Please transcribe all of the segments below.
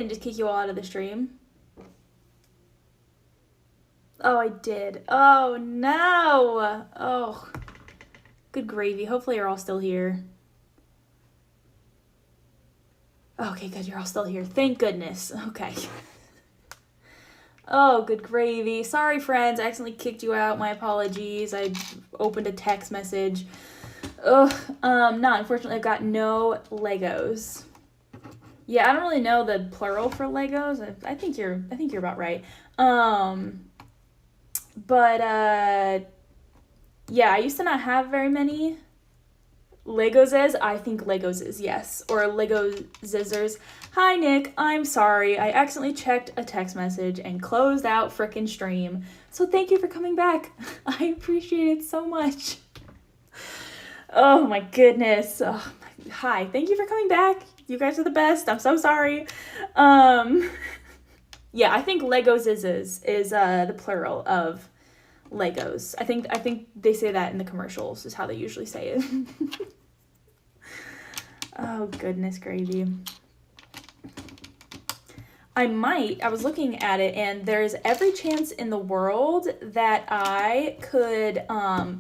And just kick you all out of the stream? Oh, I did. Oh, no. Oh, good gravy. Hopefully you're all still here. Okay, good. You're all still here. Thank goodness. Okay. Oh, good gravy. Sorry, friends. I accidentally kicked you out. My apologies. I opened a text message. Ugh. No, unfortunately, I've got no Legos. Yeah, I don't really know the plural for Legos. I think you're about right. But yeah, I used to not have very many Legos. I think Legos is yes, or Lego Zizzers. Hi Nick, I'm sorry. I accidentally checked a text message and closed out frickin' stream. So thank you for coming back. I appreciate it so much. Oh my goodness. Oh, hi, thank you for coming back. You guys are the best. I'm so sorry. Yeah, I think Lego Zizzes is the plural of Legos. I think they say that in the commercials is how they usually say it. Oh, goodness gravy. I was looking at it, and there's every chance in the world that I could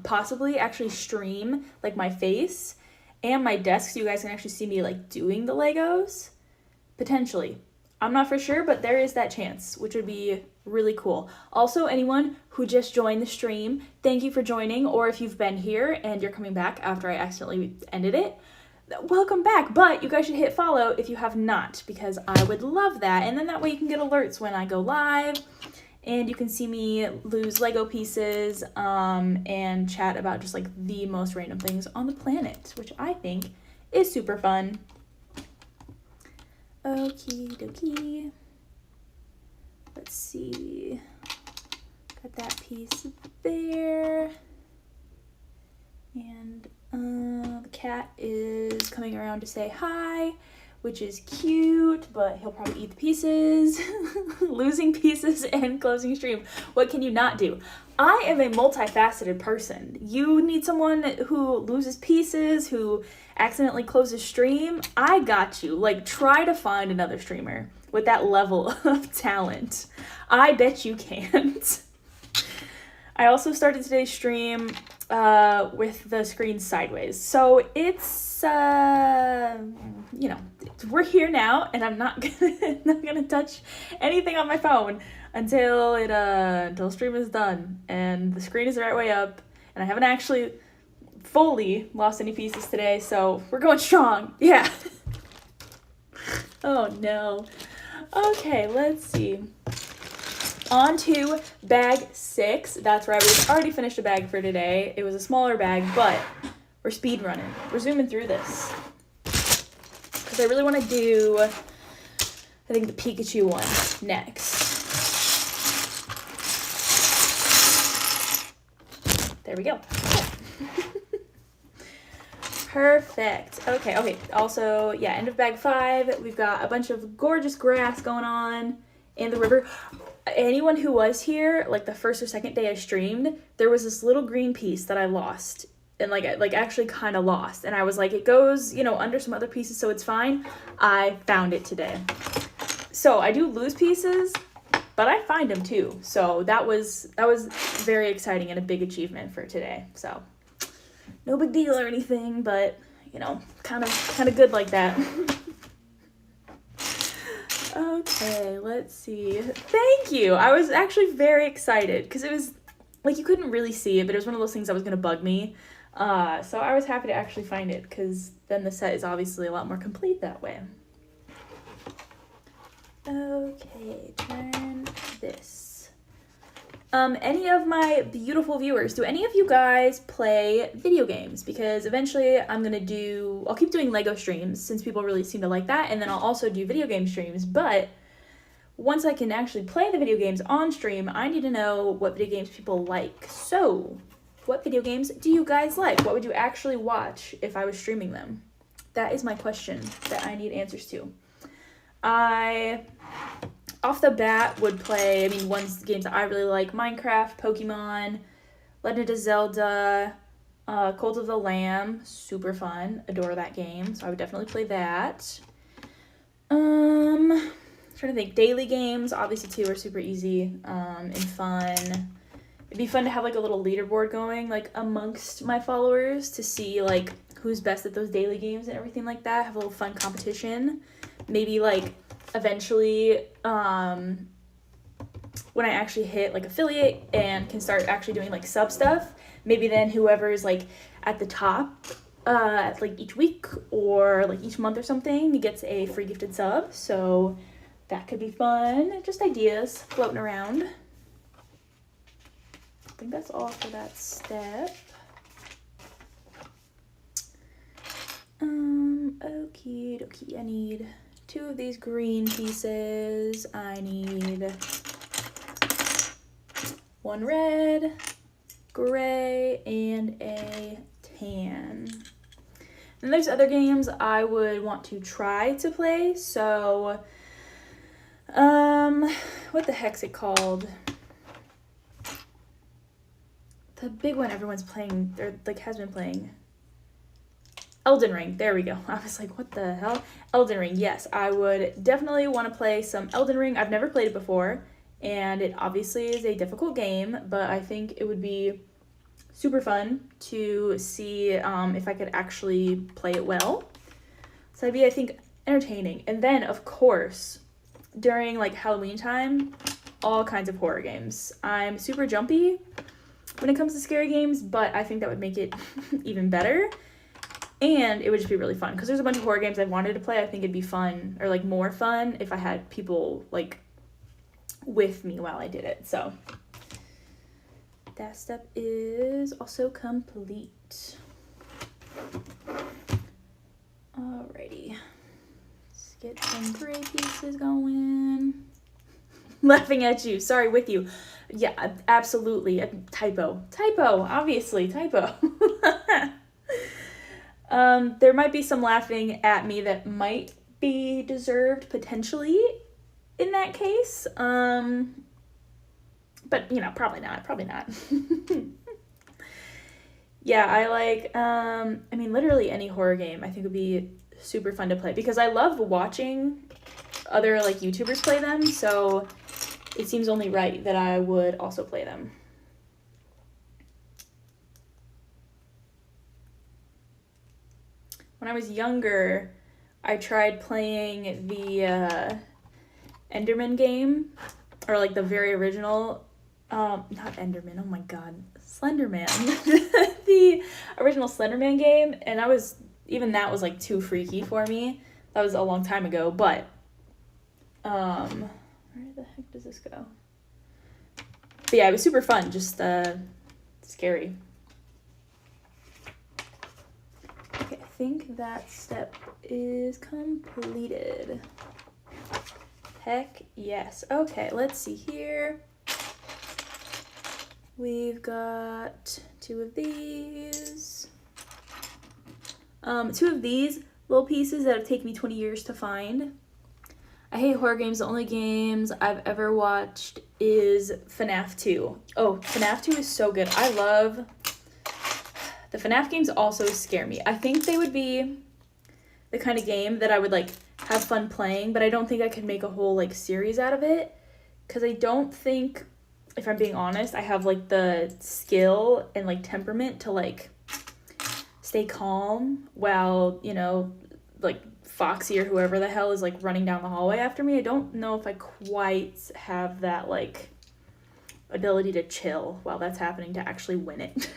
possibly actually stream like my face and my desk so you guys can actually see me like doing the Legos. Potentially. I'm not for sure, but there is that chance, which would be really cool. Also, anyone who just joined the stream, thank you for joining, or if you've been here and you're coming back after I accidentally ended it, welcome back. But you guys should hit follow if you have not, because I would love that. And then that way you can get alerts when I go live, and you can see me lose Lego pieces and chat about just like the most random things on the planet, which I think is super fun. Okie dokie. Let's see. Got that piece there. And the cat is coming around to say hi, which is cute, but he'll probably eat the pieces. Losing pieces and closing stream. What can you not do? I am a multifaceted person. You need someone who loses pieces, who accidentally closes stream. I got you. Like, try to find another streamer with that level of talent. I bet you can't. I also started today's stream with the screen sideways. So it's, you know, we're here now, and I'm not gonna touch anything on my phone until stream is done and the screen is the right way up, and I haven't actually fully lost any pieces today, so we're going strong. Yeah. Oh no. Okay, let's see. On to bag 6. That's right, we've already finished a bag for today. It was a smaller bag, but we're speed running. We're zooming through this. Because I really want to do, I think, the Pikachu one next. There we go. Perfect. Okay. Also, yeah, end of bag 5. We've got a bunch of gorgeous grass going on in the river. Anyone who was here, like the first or second day I streamed, there was this little green piece that I lost. And like actually kind of lost. And I was like, it goes, you know, under some other pieces, so it's fine. I found it today. So I do lose pieces, but I find them too. So that was very exciting and a big achievement for today. So no big deal or anything, but you know, kind of good like that. Okay, let's see. Thank you. I was actually very excited because it was like you couldn't really see it, but it was one of those things that was gonna bug me. So I was happy to actually find it because then the set is obviously a lot more complete that way. Okay, turn this. Any of my beautiful viewers, do any of you guys play video games? Because eventually I'll keep doing Lego streams since people really seem to like that, and then I'll also do video game streams, but once I can actually play the video games on stream, I need to know what video games people like. So, what video games do you guys like? What would you actually watch if I was streaming them? That is my question that I need answers to. Off the bat would play, games that I really like: Minecraft, Pokemon, Legend of Zelda, Cult of the Lamb, super fun, adore that game, so I would definitely play that. trying to think. Daily games, obviously, too, are super easy and fun. It'd be fun to have, like, a little leaderboard going, like, amongst my followers to see, like, who's best at those daily games and everything like that. Have a little fun competition. Maybe, like, eventually, when I actually hit, like, affiliate and can start actually doing, like, sub stuff, maybe then whoever's, like, at the top like, each week or, like, each month or something gets a free gifted sub. So that could be fun. Just ideas floating around. I think that's all for that step. Okie dokie. I need 2 of these green pieces. I need 1 red, gray, and a tan. And there's other games I would want to try to play. So, what the heck's it called? The big one everyone's playing, or like has been playing. Elden Ring. There we go. I was like, what the hell? Elden Ring. Yes, I would definitely want to play some Elden Ring. I've never played it before, and it obviously is a difficult game, but I think it would be super fun to see if I could actually play it well. So that'd be, I think, entertaining. And then, of course, during, like, Halloween time, all kinds of horror games. I'm super jumpy when it comes to scary games, but I think that would make it even better. And it would just be really fun, because there's a bunch of horror games I wanted to play. I think it'd be fun, or, like, more fun if I had people, like, with me while I did it. So that step is also complete. Alrighty. Let's get some gray pieces going. Laughing at you. Sorry, with you. Yeah, absolutely. Typo. Typo. Obviously, typo. There might be some laughing at me that might be deserved, potentially, in that case. But, you know, probably not. Probably not. Yeah, I like, I mean, literally any horror game I think would be super fun to play, because I love watching other, like, YouTubers play them, so it seems only right that I would also play them. When I was younger, I tried playing the Enderman game, or, like, the very original, not Enderman, oh my god, Slenderman. The original Slenderman game, and even that was, like, too freaky for me. That was a long time ago, but, where the heck does this go? But yeah, it was super fun, just, scary. Okay, I think that step is completed. Heck yes. Okay, let's see here. We've got 2 of these. 2 of these little pieces that have taken me 20 years to find. I hate horror games. The only games I've ever watched is FNAF 2. Oh, FNAF 2 is so good. I love... The FNAF games also scare me. I think they would be the kind of game that I would, like, have fun playing, but I don't think I could make a whole, like, series out of it, because I don't think, if I'm being honest, I have, like, the skill and, like, temperament to, like, stay calm while, you know, like, Foxy or whoever the hell is, like, running down the hallway after me. I don't know if I quite have that, like, ability to chill while that's happening to actually win it.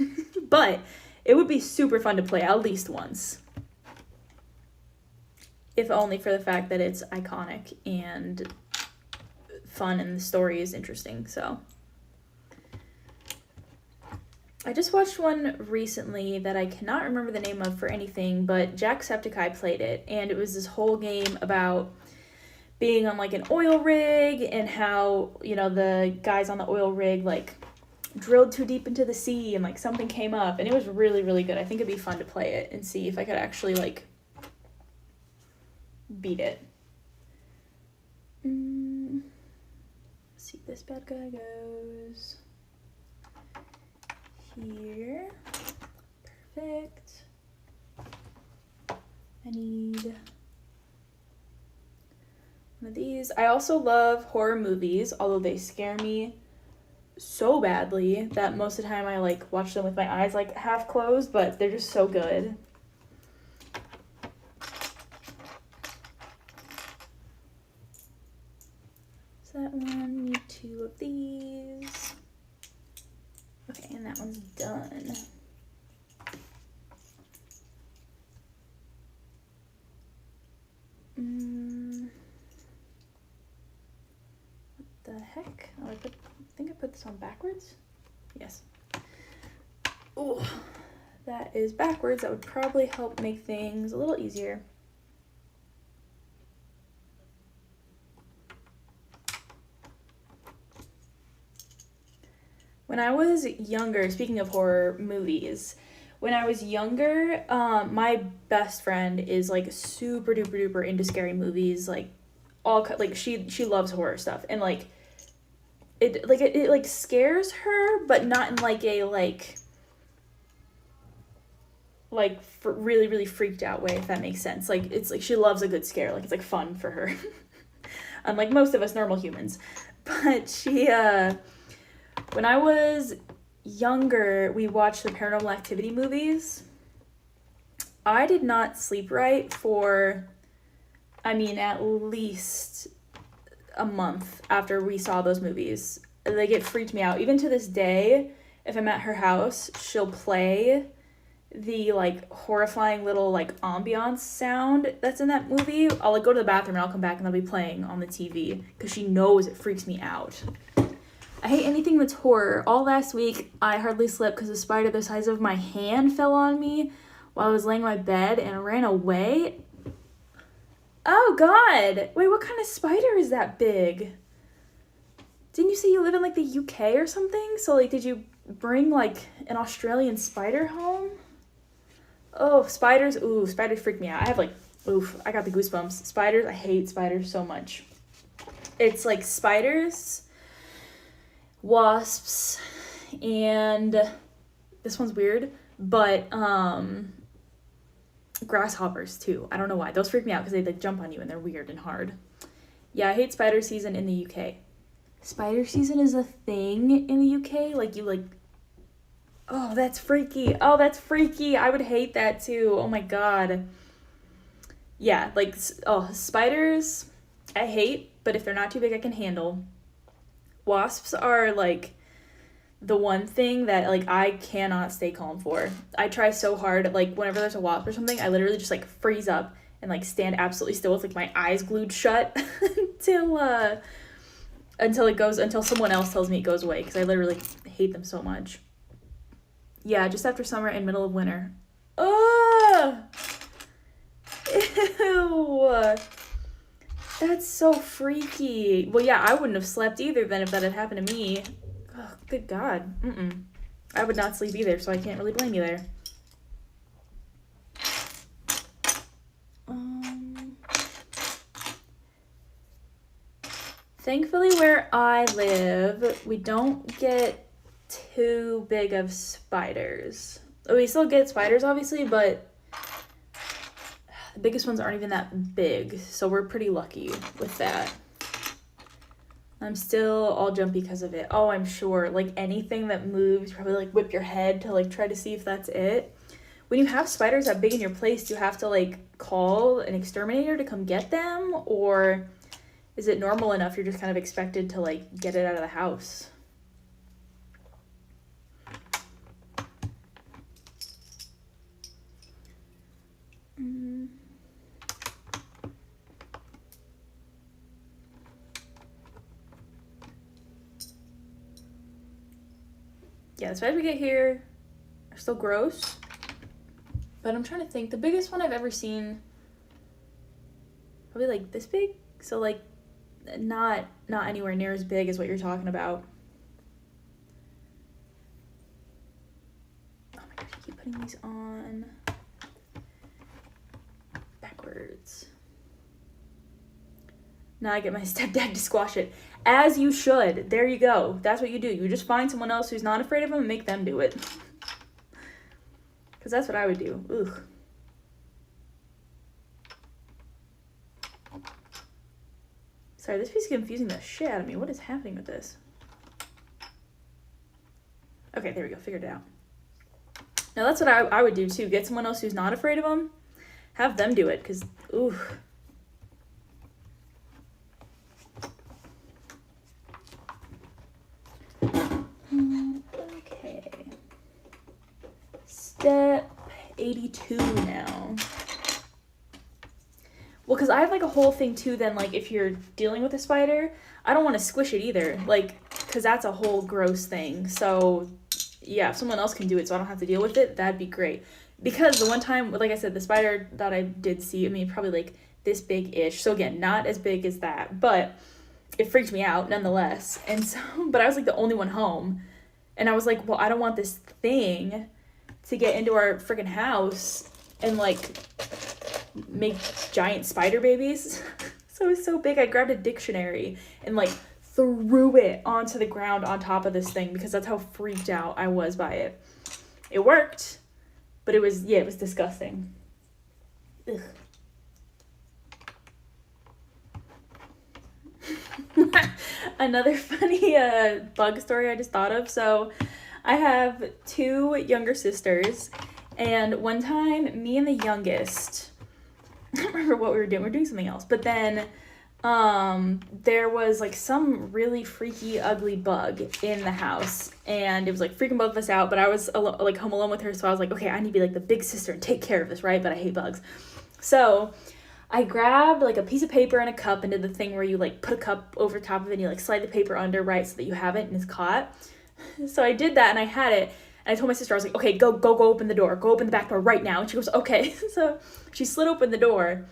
But it would be super fun to play at least once. If only for the fact that it's iconic and fun and the story is interesting, so. I just watched one recently that I cannot remember the name of for anything, but Jacksepticeye played it, and it was this whole game about being on, like, an oil rig, and how, you know, the guys on the oil rig, like, drilled too deep into the sea, and, like, something came up, and it was really, really good. I think it'd be fun to play it and see if I could actually, like, beat it. Let's see, this bad guy goes here. Perfect. I need One of these. I also love horror movies, although they scare me so badly that most of the time I like watch them with my eyes like half closed, but they're just so good. So that one, need 2 of these. Okay, and that one's done. What the heck? Oh, I think I put this on backwards? Yes. Ooh, that is backwards. That would probably help make things a little easier. When I was younger, speaking of horror movies, when I was younger, my best friend is like super duper duper into scary movies, like she loves horror stuff, and like it scares her, but not in like a really really freaked out way, if that makes sense. Like it's like she loves a good scare, like it's like fun for her. Unlike most of us normal humans. But she when I was younger, we watched the Paranormal Activity movies. I did not sleep right for, I mean, at least a month after we saw those movies. Like, it freaked me out. Even to this day, if I'm at her house, she'll play the, like, horrifying little, like, ambiance sound that's in that movie. I'll, like, go to the bathroom and I'll come back and they'll be playing on the TV because she knows it freaks me out. I hate anything that's horror. All last week, I hardly slept because a spider the size of my hand fell on me while I was laying in my bed and ran away. Oh, God. Wait, what kind of spider is that big? Didn't you say you live in, like, the UK or something? So, like, did you bring, like, an Australian spider home? Oh, spiders. Ooh, spiders freak me out. I have, like, oof, I got the goosebumps. Spiders, I hate spiders so much. It's, like, spiders, wasps, and this one's weird, but grasshoppers too. I don't know why. Those freak me out because they like jump on you and they're weird and hard. Yeah, I hate spider season in the UK. Spider season is a thing in the UK? Like you like, oh, that's freaky. Oh, that's freaky. I would hate that too. Oh my God. Yeah, like, oh, spiders I hate, but if they're not too big, I can handle. Wasps are, like, the one thing that, like, I cannot stay calm for. I try so hard, like, whenever there's a wasp or something, I literally just, like, freeze up and, like, stand absolutely still with, like, my eyes glued shut until someone else tells me it goes away, because I literally hate them so much. Yeah, just after summer and middle of winter. Ugh! Ew! That's so freaky. Well, yeah, I wouldn't have slept either then if that had happened to me. Oh, good God. I would not sleep either, so I can't really blame you there. Thankfully, where I live, we don't get too big of spiders. We still get spiders, obviously, but the biggest ones aren't even that big, so we're pretty lucky with that. I'm still all jumpy because of it. Oh, I'm sure. Like, anything that moves, probably, like, whip your head to, like, try to see if that's it. When you have spiders that big in your place, do you have to, like, call an exterminator to come get them? Or is it normal enough you're just kind of expected to, like, get it out of the house? Yeah, the spiders we get here are still gross. But I'm trying to think. The biggest one I've ever seen, probably like this big. So like not anywhere near as big as what you're talking about. Oh my gosh, I keep putting these on backwards. Now I get my stepdad to squash it. As you should. There you go. That's what you do. You just find someone else who's not afraid of them and make them do it. Because that's what I would do. Ugh. Sorry, this piece is confusing the shit out of me. What is happening with this? Okay, there we go. Figured it out. Now that's what I would do too. Get someone else who's not afraid of them. Have them do it, because, ooh. Okay. Step 82 now. Well, because I have, like, a whole thing, too, then, like, if you're dealing with a spider, I don't want to squish it either. Like, because that's a whole gross thing. So, yeah, if someone else can do it so I don't have to deal with it, that'd be great. Because the one time, like I said, the spider that I did see, I mean, probably, like, this big-ish. So, again, not as big as that. But it freaked me out, nonetheless. And so, but I was, like, the only one home. And I was like, well, I don't want this thing to get into our freaking house and, like, make giant spider babies. So it was so big, I grabbed a dictionary and, like, threw it onto the ground on top of this thing because that's how freaked out I was by it. It worked, but it was disgusting. Ugh. Another funny bug story I just thought of. So I have 2 younger sisters, and one time me and the youngest, I don't remember what we were doing. We were doing something else. But then there was, like, some really freaky, ugly bug in the house. And it was, like, freaking both of us out. But I was, like, home alone with her. So I was like, okay, I need to be, like, the big sister and take care of this, right? But I hate bugs. So I grabbed, like, a piece of paper and a cup and did the thing where you, like, put a cup over top of it and you, like, slide the paper under, right, so that you have it and it's caught. So I did that and I had it. And I told my sister, I was like, okay, go open the door. Go open the back door right now. And she goes, okay. So she slid open the door.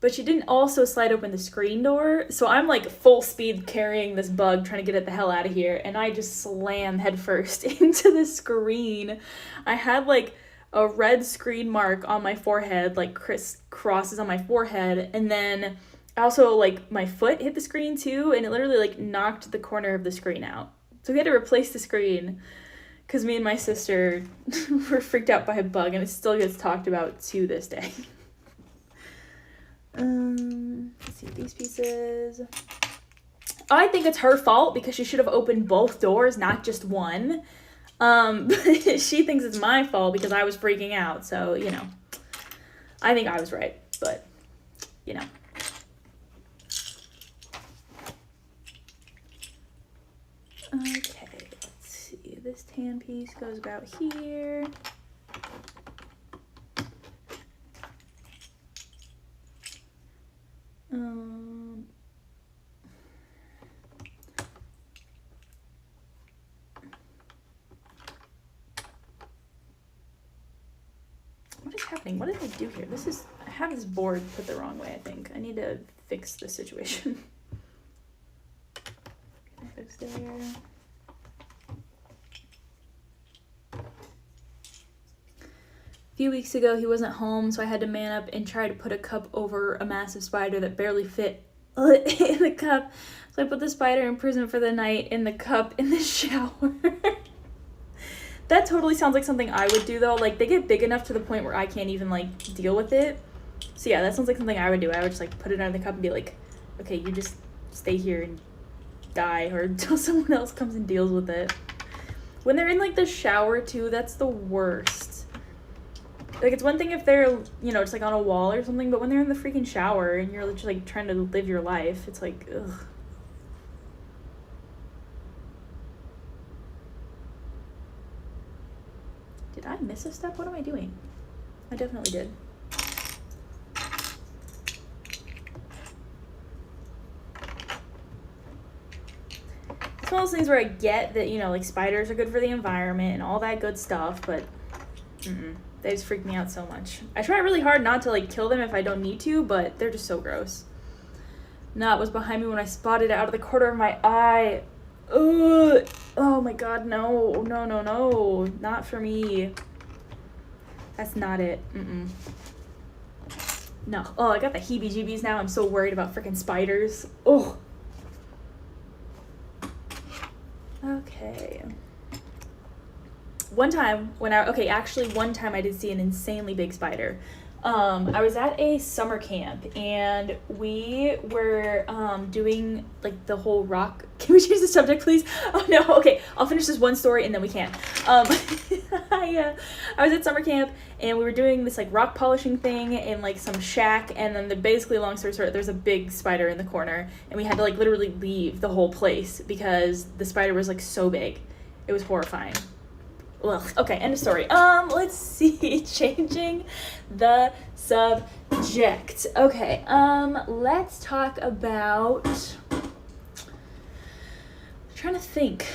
But she didn't also slide open the screen door. So I'm, like, full speed carrying this bug, trying to get it the hell out of here. And I just slammed headfirst into the screen. I had, like, a red screen mark on my forehead, like, crosses on my forehead. And then also, like, my foot hit the screen, too. And it literally, like, knocked the corner of the screen out. So we had to replace the screen. Because me and my sister were freaked out by a bug, and it still gets talked about to this day. Let's see, these pieces. I think it's her fault because she should have opened both doors, not just one. She thinks it's my fault because I was freaking out. So, you know, I think I was right, but, you know. Okay. This tan piece goes about here. What is happening? What did I do here? I have this board put the wrong way, I think. I need to fix the situation. Can I fix there? A few weeks ago, he wasn't home, so I had to man up and try to put a cup over a massive spider that barely fit in the cup. So I put the spider in prison for the night in the cup in the shower. That totally sounds like something I would do, though. Like, they get big enough to the point where I can't even, like, deal with it. So yeah, that sounds like something I would do. I would just, like, put it under the cup and be like, okay, you just stay here and die, or until someone else comes and deals with it. When they're in, like, the shower, too, that's the worst. Like, it's one thing if they're, you know, just, like, on a wall or something, but when they're in the freaking shower and you're just, like, trying to live your life, it's like, ugh. Did I miss a step? What am I doing? I definitely did. It's one of those things where I get that, you know, like, spiders are good for the environment and all that good stuff, but they just freak me out so much. I try really hard not to, like, kill them if I don't need to, but they're just so gross. Nut was behind me when I spotted it out of the corner of my eye. Ugh. Oh my god, no. No, no, no. Not for me. That's not it. No. Oh, I got the heebie-jeebies now. I'm so worried about freaking spiders. Oh. Okay. One time I did see an insanely big spider. I was at a summer camp and we were doing like the whole rock. Can we change the subject, please? Oh no. Okay, I'll finish this one story and then we can. I was at summer camp and we were doing this like rock polishing thing in like some shack, and then basically, long story short, there's a big spider in the corner and we had to like literally leave the whole place because the spider was like so big. It was horrifying. Well, okay, end of story. Let's see. Changing the subject. Okay, let's talk about, trying to think.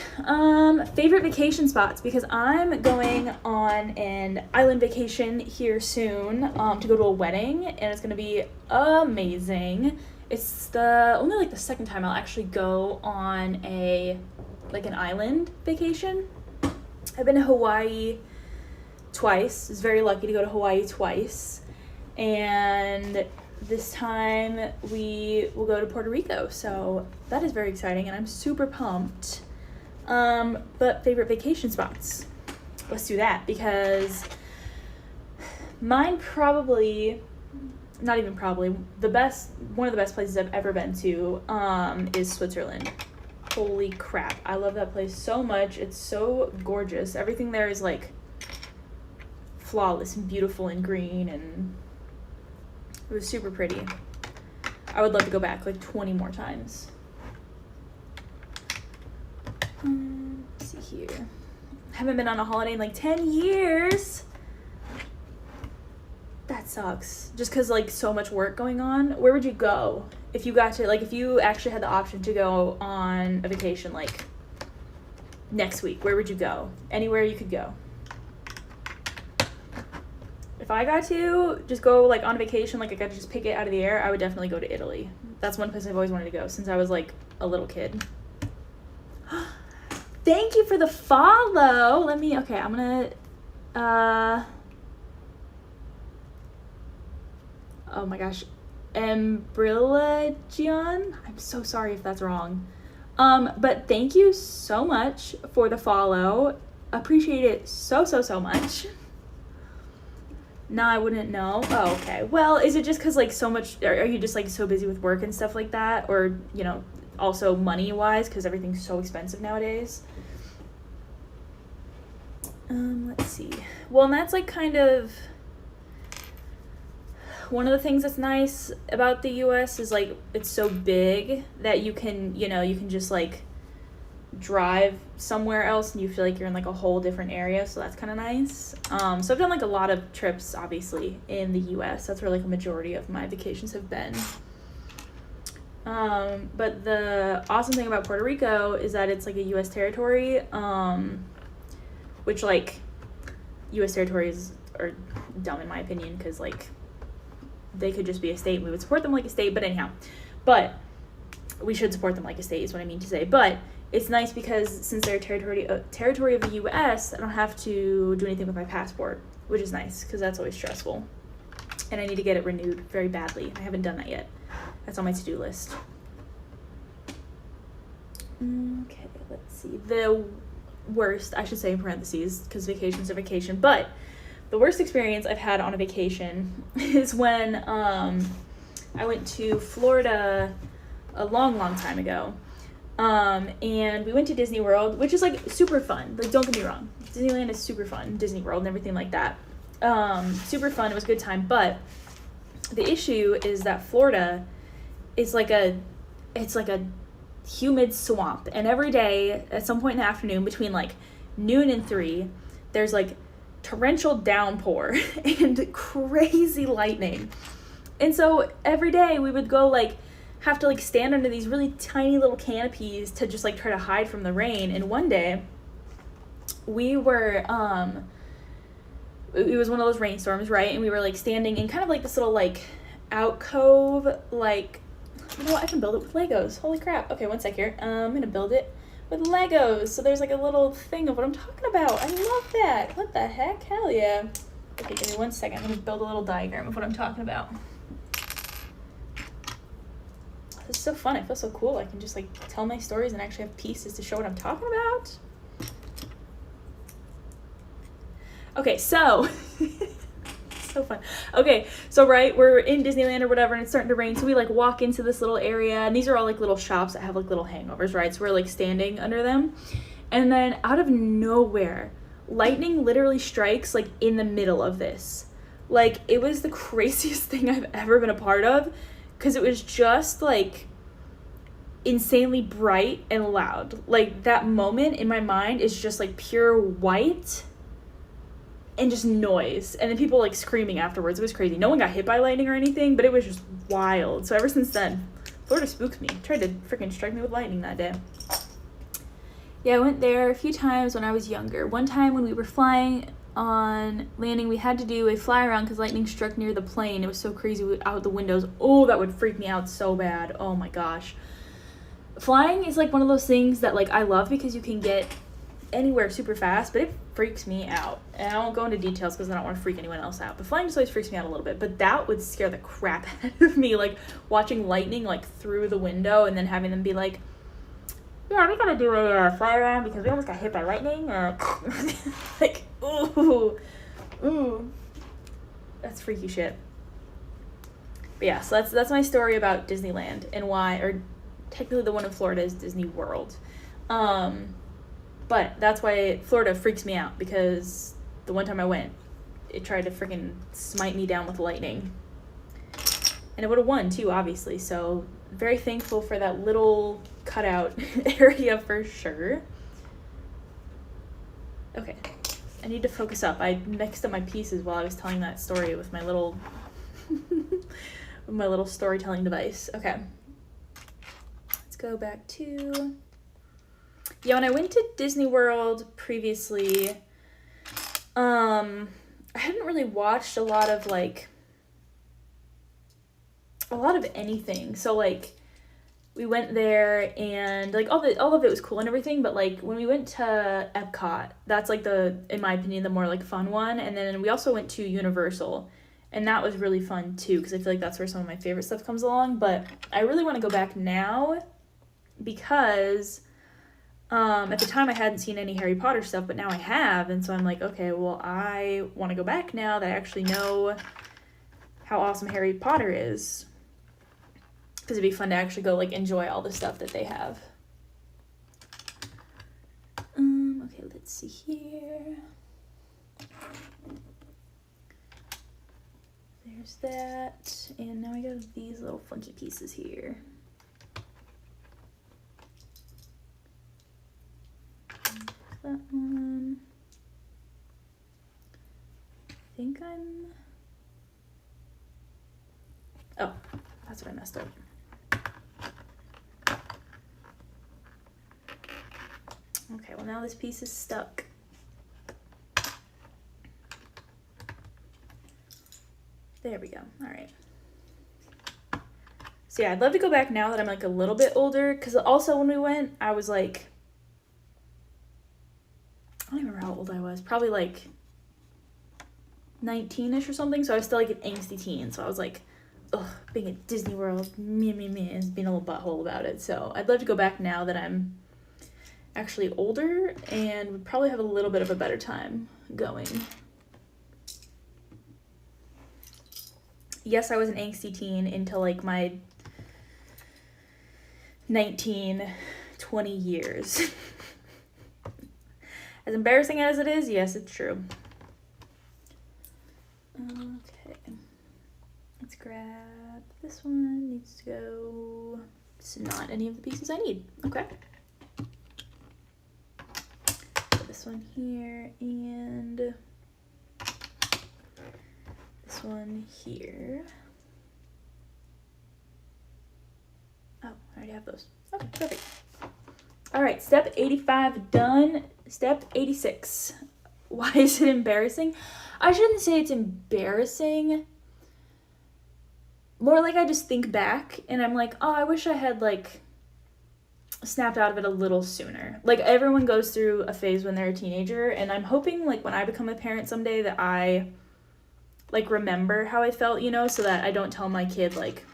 Favorite vacation spots, because I'm going on an island vacation here soon, to go to a wedding, and it's gonna be amazing. It's only like the second time I'll actually go on an island vacation. I've been to Hawaii twice. I was very lucky to go to Hawaii twice. And this time we will go to Puerto Rico. So that is very exciting and I'm super pumped. But favorite vacation spots. Let's do that, because mine probably, not even probably, one of the best places I've ever been to is Switzerland. Holy crap, I love that place so much. It's so gorgeous. Everything there is like flawless and beautiful and green, and it was super pretty. I would love to go back like 20 more times. Let's see here. Haven't been on a holiday in like 10 years. That sucks. Just because like so much work going on. Where would you go if you got to, like, if you actually had the option to go on a vacation like next week? Where would you go? Anywhere you could go. If I got to just go like on a vacation, like I got to just pick it out of the air, I would definitely go to Italy. That's one place I've always wanted to go since I was like a little kid. Thank you for the follow. Okay, I'm gonna, oh my gosh, Embrillagion? I'm so sorry if that's wrong. But thank you so much for the follow. Appreciate it so much. No, I wouldn't know. Oh, okay. Well, is it just because like so much, are you just like so busy with work and stuff like that? Or, you know, also money-wise, because everything's so expensive nowadays? Let's see. Well, and that's like kind of one of the things that's nice about the US is like it's so big that you can, you know, you can just like drive somewhere else and you feel like you're in like a whole different area, so that's kind of nice. So I've done like a lot of trips obviously in the US. That's where like a majority of my vacations have been. But the awesome thing about Puerto Rico is that it's like a US territory, which like US territories are dumb in my opinion, because like they could just be a state and we would support them like a state, but anyhow, but we should support them like a state is what I mean to say. But it's nice because since they're territory of the US, I don't have to do anything with my passport, which is nice because that's always stressful, and I need to get it renewed very badly. I haven't done that yet. That's on my to-do list. Okay, let's see. The worst, I should say in parentheses, because vacations are vacation, but the worst experience I've had on a vacation is when I went to Florida a long time ago. And we went to Disney World, which is like super fun. Like, don't get me wrong, Disneyland is super fun, Disney World and everything like that. Super fun, it was a good time, but the issue is that Florida is like it's like a humid swamp, and every day at some point in the afternoon between like noon and 3, there's like torrential downpour and crazy lightning. And so every day we would go like have to like stand under these really tiny little canopies to just like try to hide from the rain. And one day we were it was one of those rainstorms, right? And we were like standing in kind of like this little like alcove, like, you know what, I can build it with Legos. Holy crap. Okay, one sec here. I'm gonna build it with Legos. So there's like a little thing of what I'm talking about. I love that. What the heck? Hell yeah. Okay, give me 1 second. I'm gonna build a little diagram of what I'm talking about. This is so fun. I feel so cool. I can just like tell my stories and actually have pieces to show what I'm talking about. Okay, so So fun. Okay, so right, we're in Disneyland or whatever, and it's starting to rain, so we like walk into this little area, and these are all like little shops that have like little hangovers, right? So we're like standing under them, and then out of nowhere, lightning literally strikes like in the middle of this. Like, it was the craziest thing I've ever been a part of, because it was just like insanely bright and loud. Like, that moment in my mind is just like pure white and just noise, and then people like screaming afterwards. It was crazy. No one got hit by lightning or anything, but it was just wild. So ever since then, Florida spooks me. Tried to freaking strike me with lightning that day. Yeah, I went there a few times when I was younger. One time when we were flying on landing, we had to do a fly around because lightning struck near the plane. It was so crazy out the windows. Oh, that would freak me out so bad. Oh my gosh. Flying is like one of those things that like I love because you can get anywhere super fast, but it freaks me out. And I won't go into details because I don't want to freak anyone else out, but flying just always freaks me out a little bit. But that would scare the crap out of me, like watching lightning like through the window and then having them be like, yeah, we gotta do a fly around because we almost got hit by lightning, or like, ooh, that's freaky shit. But yeah, so that's my story about Disneyland and why, or technically the one in Florida is Disney World. But that's why Florida freaks me out, because the one time I went, it tried to freaking smite me down with lightning. And it would have won too, obviously. So very thankful for that little cutout area for sure. Okay, I need to focus up. I mixed up my pieces while I was telling that story with my little with my little storytelling device. Okay, let's go back to... Yeah, when I went to Disney World previously, I hadn't really watched a lot of anything. So like we went there and like all of it was cool and everything, but like when we went to Epcot, that's like in my opinion, the more like fun one. And then we also went to Universal, and that was really fun too, because I feel like that's where some of my favorite stuff comes along. But I really want to go back now because at the time I hadn't seen any Harry Potter stuff, but now I have, and so I'm like, okay, well, I want to go back now that I actually know how awesome Harry Potter is, because it'd be fun to actually go like enjoy all the stuff that they have. Okay, let's see here. There's that, and now I got these little funky pieces here. That one. I think oh, that's what I messed up. Okay, well now this piece is stuck. There we go. All right. So yeah, I'd love to go back now that I'm like a little bit older, because also when we went, I was like, I don't remember how old I was. Probably like 19-ish or something. So I was still like an angsty teen. So I was like, ugh, being at Disney World, and being a little butthole about it. So I'd love to go back now that I'm actually older and would probably have a little bit of a better time going. Yes, I was an angsty teen until like my 19, 20 years. As embarrassing as it is, yes, it's true. Okay. Let's grab this one. Needs to go. It's not any of the pieces I need. Okay. Put this one here and this one here. Oh, I already have those. Okay, perfect. All right, step 85 done. Step 86. Why is it embarrassing? I shouldn't say it's embarrassing. More like I just think back and I'm like, oh, I wish I had like snapped out of it a little sooner. Like everyone goes through a phase when they're a teenager, and I'm hoping like when I become a parent someday that I like remember how I felt, you know, so that I don't tell my kid like,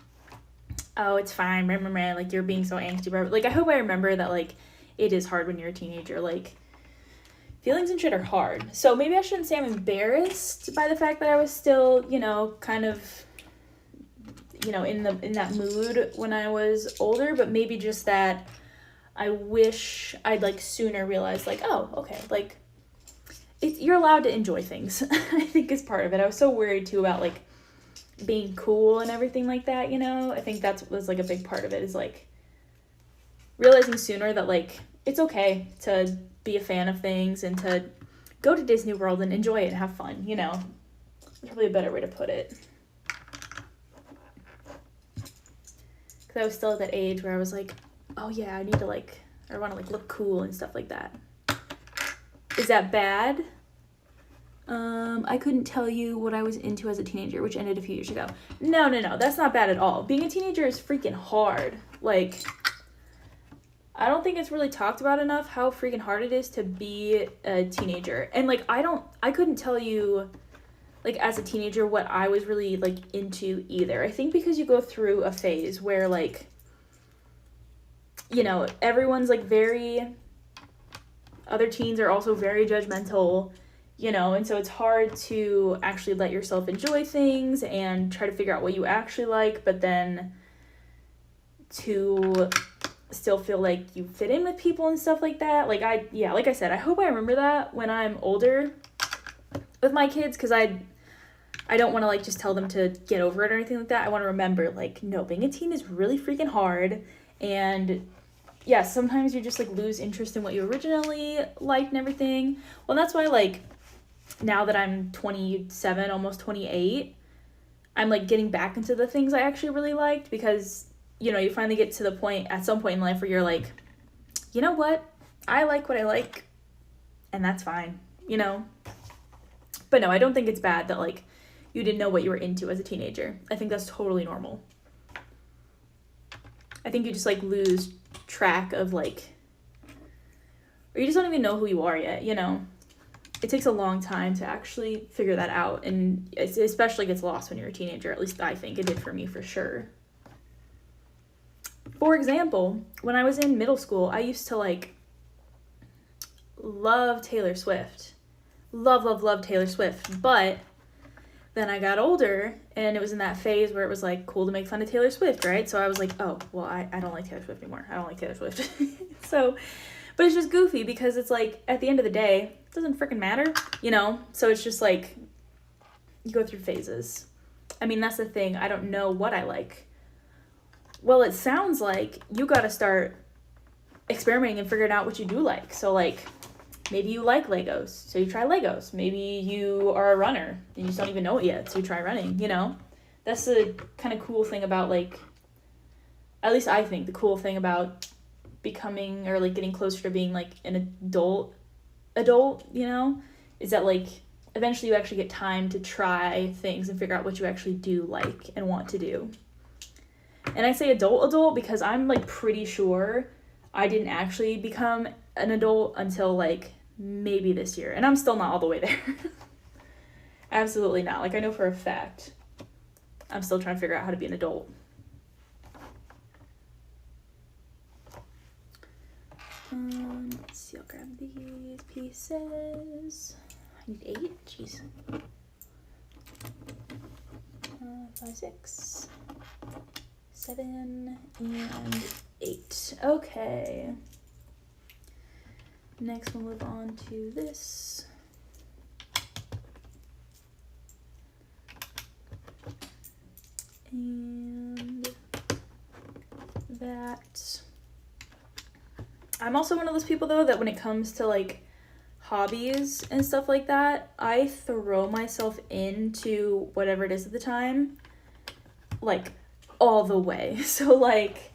oh, it's fine, remember, like you're being so angsty. Like I hope I remember that like it is hard when you're a teenager. Like feelings and shit are hard. So maybe I shouldn't say I'm embarrassed by the fact that I was still, you know, kind of, you know, in that mood when I was older, but maybe just that I wish I'd like sooner realized like, oh, okay, like you're allowed to enjoy things. I think is part of it. I was so worried too about like being cool and everything like that, you know. I think that was like a big part of it, is like realizing sooner that like it's okay to be a fan of things and to go to Disney World and enjoy it and have fun, you know. That's probably a better way to put it. Because I was still at that age where I was like, oh yeah, I need to like, I want to like look cool and stuff like that. Is that bad? I couldn't tell you what I was into as a teenager, which ended a few years ago. No, that's not bad at all. Being a teenager is freaking hard. Like, I don't think it's really talked about enough how freaking hard it is to be a teenager. And like, I couldn't tell you like as a teenager what I was really like into either. I think because you go through a phase where like, you know, everyone's like other teens are also very judgmental, you know, and so it's hard to actually let yourself enjoy things and try to figure out what you actually like, but then to still feel like you fit in with people and stuff like that. Like like I said, I hope I remember that when I'm older with my kids, because I don't want to like just tell them to get over it or anything like that. I want to remember like, no, being a teen is really freaking hard, and yeah, sometimes you just like lose interest in what you originally liked and everything. Well, that's why like now that I'm 27, almost 28, I'm like getting back into the things I actually really liked, because you know, you finally get to the point at some point in life where you're like, you know what? I like what I like, and that's fine, you know? But no, I don't think it's bad that like you didn't know what you were into as a teenager. I think that's totally normal. I think you just like lose track of like, or you just don't even know who you are yet, you know? It takes a long time to actually figure that out, and it especially gets lost when you're a teenager. At least I think it did for me, for sure. For example, when I was in middle school, I used to like love Taylor Swift. Love Taylor Swift. But then I got older, and it was in that phase where it was like cool to make fun of Taylor Swift, right? So I was like, oh, well, I don't like Taylor Swift anymore. I don't like Taylor Swift. So, but it's just goofy, because it's like, at the end of the day, it doesn't freaking matter, you know? So it's just like, you go through phases. I mean, that's the thing. I don't know what I like. Well, it sounds like you got to start experimenting and figuring out what you do like. So, like, maybe you like Legos, so you try Legos. Maybe you are a runner, and you just don't even know it yet, so you try running, you know? That's the kind of cool thing about, like, at least I think the cool thing about becoming, or, like, getting closer to being, like, an adult, you know? Is that, like, eventually you actually get time to try things and figure out what you actually do like and want to do. And I say adult because I'm like pretty sure I didn't actually become an adult until like maybe this year. And I'm still not all the way there. Absolutely not. Like, I know for a fact I'm still trying to figure out how to be an adult. Let's see, I'll grab these pieces. I need 8. Jeez. 5, 6, 7, and 8. Okay. Next we'll move on to this. And that. I'm also one of those people, though, that when it comes to, like, hobbies and stuff like that, I throw myself into whatever it is at the time, like, all the way. So, like,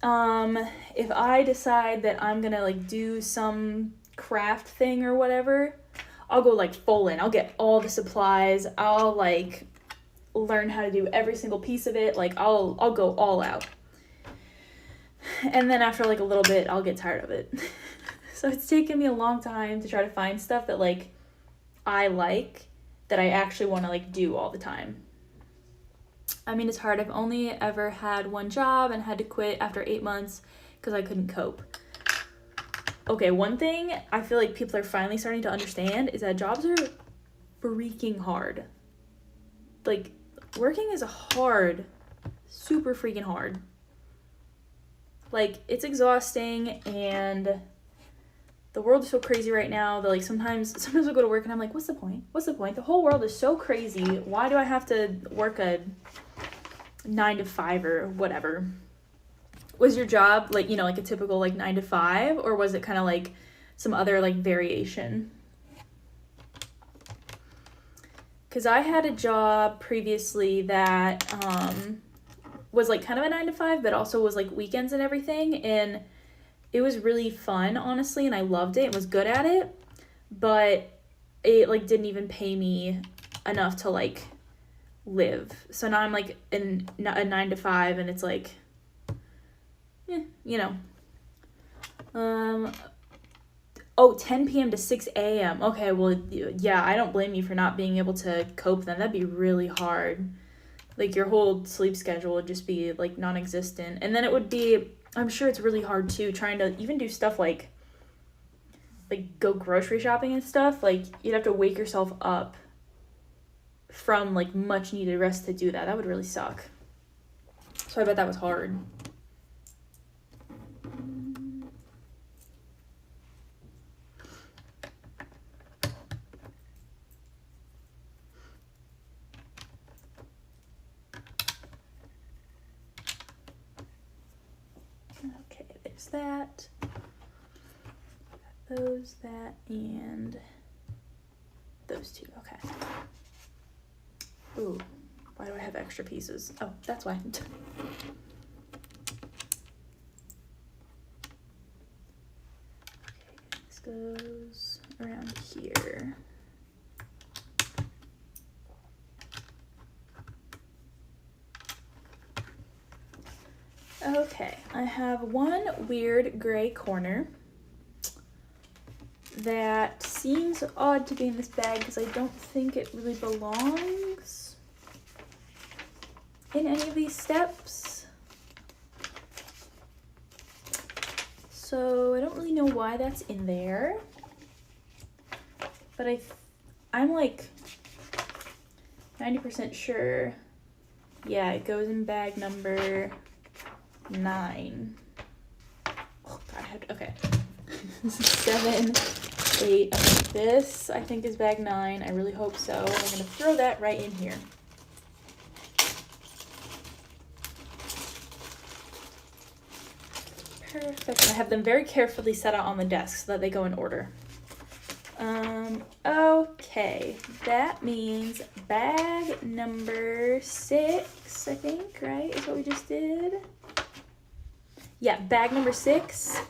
if I decide that I'm gonna, like, do some craft thing or whatever, I'll go, like, full in. I'll get all the supplies. I'll, like, learn how to do every single piece of it. Like, I'll go all out. And then after, like, a little bit, I'll get tired of it. So it's taken me a long time to try to find stuff that, like, I like, that I actually want to, like, do all the time. I mean, it's hard. I've only ever had one job and had to quit after 8 months because I couldn't cope. okay, one thing I feel like people are finally starting to understand is that jobs are freaking hard. Like, working is hard. Super freaking hard. Like, it's exhausting, and the world is so crazy right now that, like, sometimes I go to work and I'm like, what's the point? What's the point? The whole world is so crazy. Why do I have to work a 9 to 5 or whatever? Was your job, like, you know, like a typical, like, 9 to 5, or was it kind of like some other, like, variation? Because I had a job previously that was, like, kind of a 9 to 5, but also was, like, weekends and everything, and it was really fun, honestly, and I loved it and was good at it, but it, like, didn't even pay me enough to, like, live. So now I'm, like, in a 9 to 5, and it's, like, you know. 10 p.m. to 6 a.m. Okay, well, yeah, I don't blame you for not being able to cope then. That'd be really hard. Like, your whole sleep schedule would just be, like, non-existent. And then it would be, I'm sure it's really hard, too, trying to even do stuff like go grocery shopping and stuff. Like, you'd have to wake yourself up from, like, much-needed rest to do that. That would really suck. So I bet that was hard. Okay, there's that. Those, that, and those two. Okay. Ooh, why do I have extra pieces? Oh, that's why. Okay, this goes around here. Okay, I have one weird gray corner that seems odd to be in this bag because I don't think it really belongs in any of these steps. So I don't really know why that's in there, but I'm like 90% sure. Yeah, it goes in bag number 9. Oh God, okay. 7, 8. Okay, this I think is bag 9. I really hope so. I'm gonna throw that right in here. Perfect. I have them very carefully set out on the desk so that they go in order. Okay, that means bag number 6, I think, right, is what we just did. Yeah, bag number 6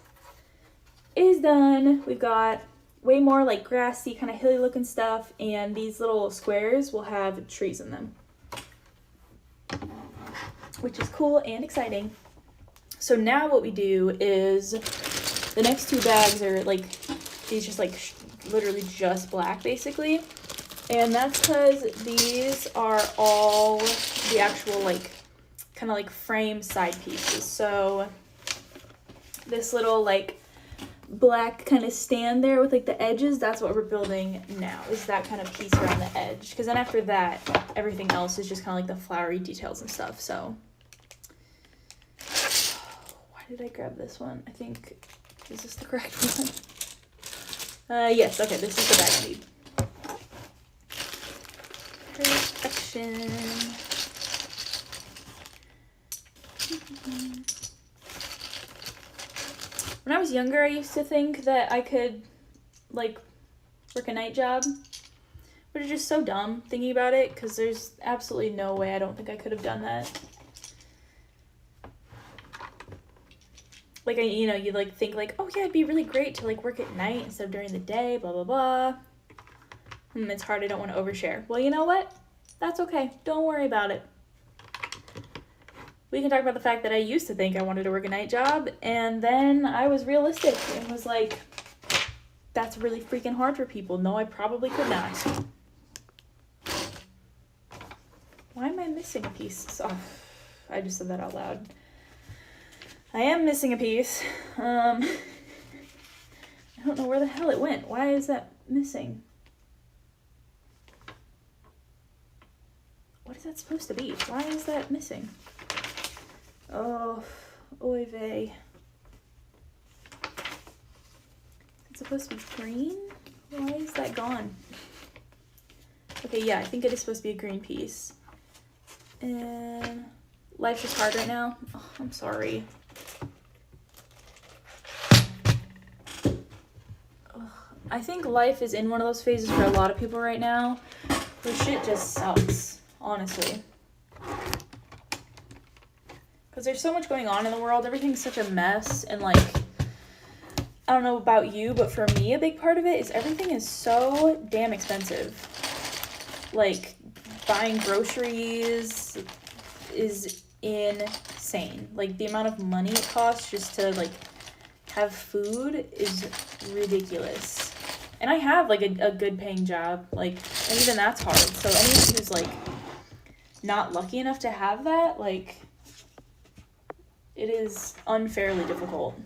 is done. We've got way more like grassy, kind of hilly looking stuff, and these little squares will have trees in them, which is cool and exciting. So now what we do is the next 2 bags are like these, just like literally just black basically, and that's because these are all the actual like kind of like frame side pieces. So this little like black kind of stand there with like the edges, that's what we're building now, is that kind of piece around the edge, because then after that everything else is just kind of like the flowery details and stuff. So why did I grab this one? I think, is this the correct one? Yes, okay, this is the bag I need. Perfection. When I was younger, I used to think that I could, like, work a night job, which is just so dumb thinking about it, because there's absolutely no way I don't think I could have done that. Like, you know, you, like, think, like, oh, yeah, it'd be really great to, like, work at night instead of during the day, blah, blah, blah. It's hard, I don't want to overshare. Well, you know what? That's okay. Don't worry about it. We can talk about the fact that I used to think I wanted to work a night job, and then I was realistic and was like, that's really freaking hard for people. No, I probably could not. Why am I missing a piece? Oh, I just said that out loud. I am missing a piece. don't know where the hell it went. Why is that missing? What is that supposed to be? Why is that missing? Oh, oy vey. It's supposed to be green? Why is that gone? Okay, yeah, I think it is supposed to be a green piece. And life is hard right now. Oh, I'm sorry. I think life is in one of those phases for a lot of people right now where shit just sucks, honestly. Because there's so much going on in the world. Everything's such a mess. And, like, I don't know about you, but for me, a big part of it is everything is so damn expensive. Like, buying groceries is insane. Like, the amount of money it costs just to, like, have food is ridiculous. And I have, like, a good paying job, like, and even that's hard. So anyone who's, like, not lucky enough to have that, like, it is unfairly difficult.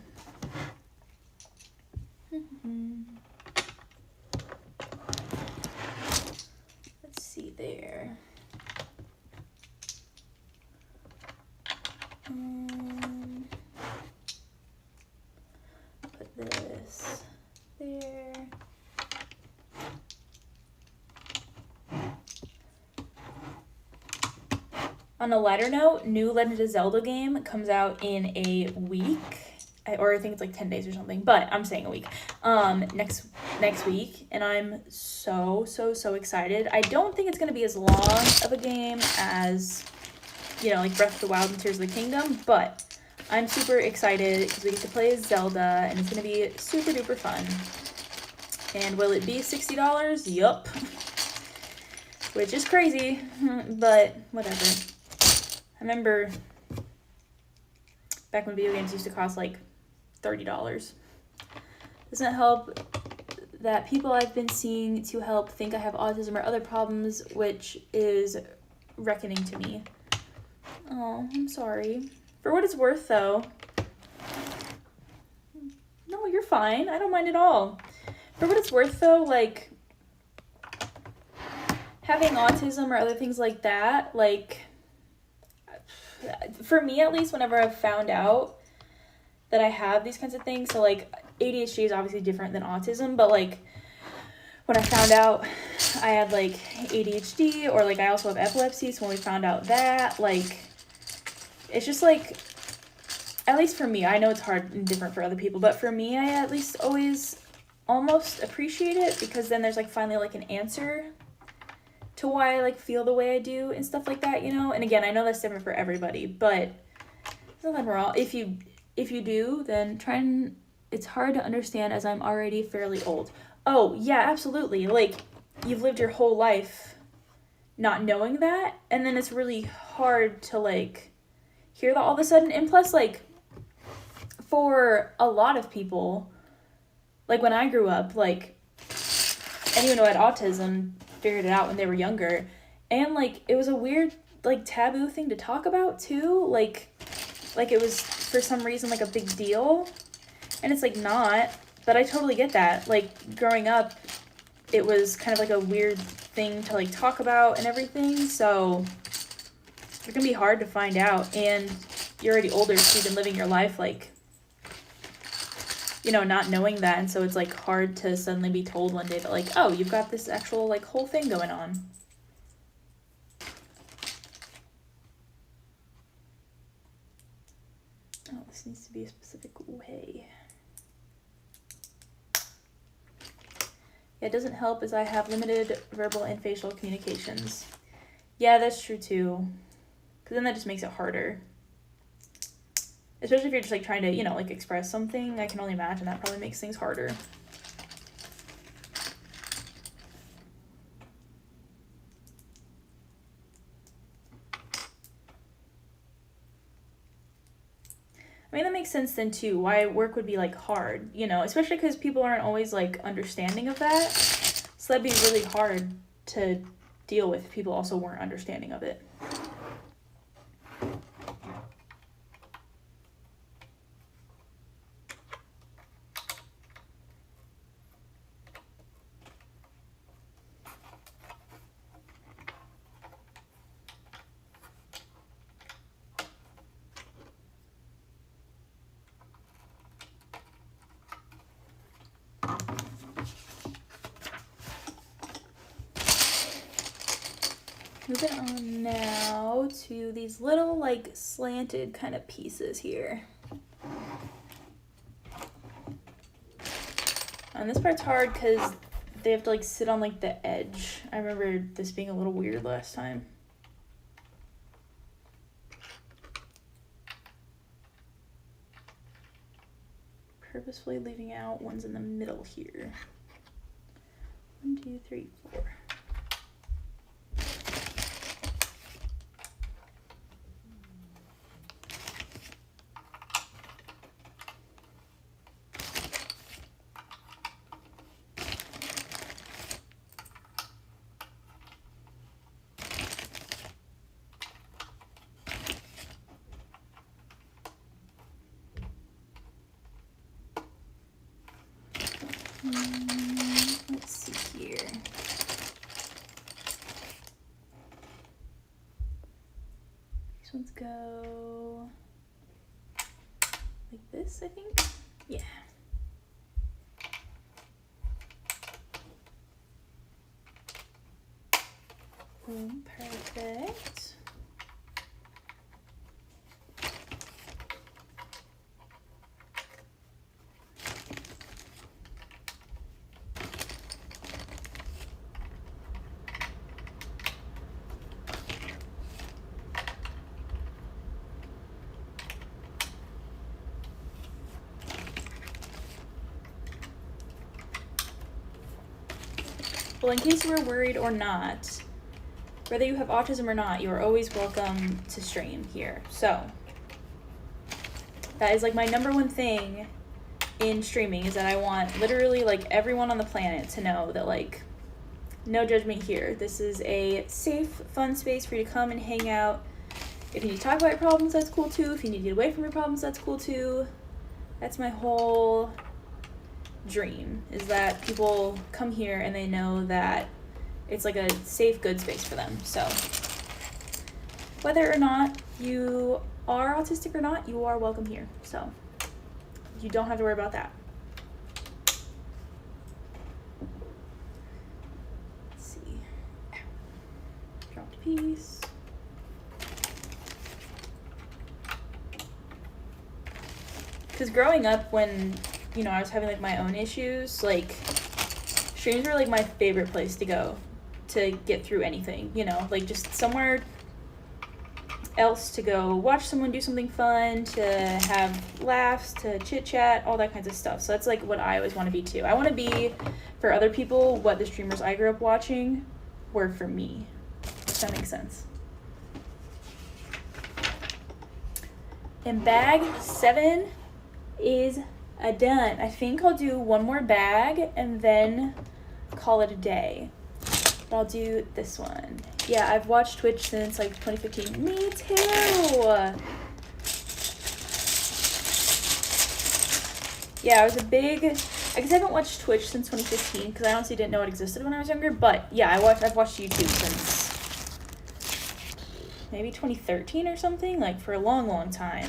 Let's see there. Put this there. On a lighter note, new Legend of Zelda game comes out in a week, or I think it's like 10 days or something, but I'm saying a week, next week, and I'm so excited. I don't think it's going to be as long of a game as, you know, like Breath of the Wild and Tears of the Kingdom, but I'm super excited because we get to play as Zelda, and it's going to be super duper fun. And will it be $60? Yup. Which is crazy, but whatever. I remember back when video games used to cost like $30. Doesn't it help that people I've been seeing to help think I have autism or other problems, which is reckoning to me. Oh, I'm sorry. For what it's worth, though. No, you're fine. I don't mind at all. For what it's worth, though, like, having autism or other things like that, like, for me at least, whenever I've found out that I have these kinds of things, so like ADHD is obviously different than autism, but like when I found out I had like ADHD, or like I also have epilepsy, so when we found out that, like, it's just like, at least for me, I know it's hard and different for other people, but for me, I at least always almost appreciate it, because then there's like finally like an answer to why I like feel the way I do and stuff like that, you know? And again, I know that's different for everybody, but there's nothing wrong. If you do, then it's hard to understand as I'm already fairly old. Oh, yeah, absolutely. Like, you've lived your whole life not knowing that, and then it's really hard to like hear that all of a sudden. And plus, like, for a lot of people, like when I grew up, like, anyone who had autism figured it out when they were younger, and like it was a weird like taboo thing to talk about too, like it was for some reason like a big deal, and it's like not, but I totally get that. Like growing up, it was kind of like a weird thing to like talk about and everything, so it can be hard to find out, and you're already older, so you've been living your life like, you know, not knowing that, and so it's like hard to suddenly be told one day that like, oh, you've got this actual like whole thing going on. Oh, this needs to be a specific way. Yeah, it doesn't help as I have limited verbal and facial communications. Yeah, that's true too, because then that just makes it harder. Especially if you're just like trying to, you know, like express something. I can only imagine that probably makes things harder. I mean, that makes sense then too, why work would be like hard, you know, especially because people aren't always like understanding of that. So that'd be really hard to deal with if people also weren't understanding of it. Moving on now to these little like slanted kind of pieces here. And this part's hard because they have to like sit on like the edge. I remember this being a little weird last time. Purposefully leaving out ones in the middle here. 1, 2, 3, 4. Let's see here. These ones go like this, I think. Yeah. Boom, perfect. Well, in case you were worried or not, whether you have autism or not, you are always welcome to stream here. So that is like my number one thing in streaming, is that I want literally like everyone on the planet to know that like no judgment here. This is a safe, fun space for you to come and hang out. If you need to talk about your problems, that's cool too. If you need to get away from your problems, that's cool too. That's my whole dream, is that people come here and they know that it's like a safe, good space for them. So whether or not you are autistic or not, you are welcome here. So you don't have to worry about that. Let's see. Dropped a piece. Because growing up, when I was having like my own issues, like streams were like my favorite place to go to get through anything, like just somewhere else to go watch someone do something fun, to have laughs, to chit chat, all that kinds of stuff. So that's like what I always want to be too. I want to be for other people what the streamers I grew up watching were for me, if that makes sense. And bag 7 is done. I think I'll do one more bag and then call it a day. But I'll do this one. Yeah, I've watched Twitch since like 2015. Me too! Yeah, I was a big... I guess I haven't watched Twitch since 2015 because I honestly didn't know it existed when I was younger. But yeah, I've watched YouTube since maybe 2013 or something, like for a long, long time.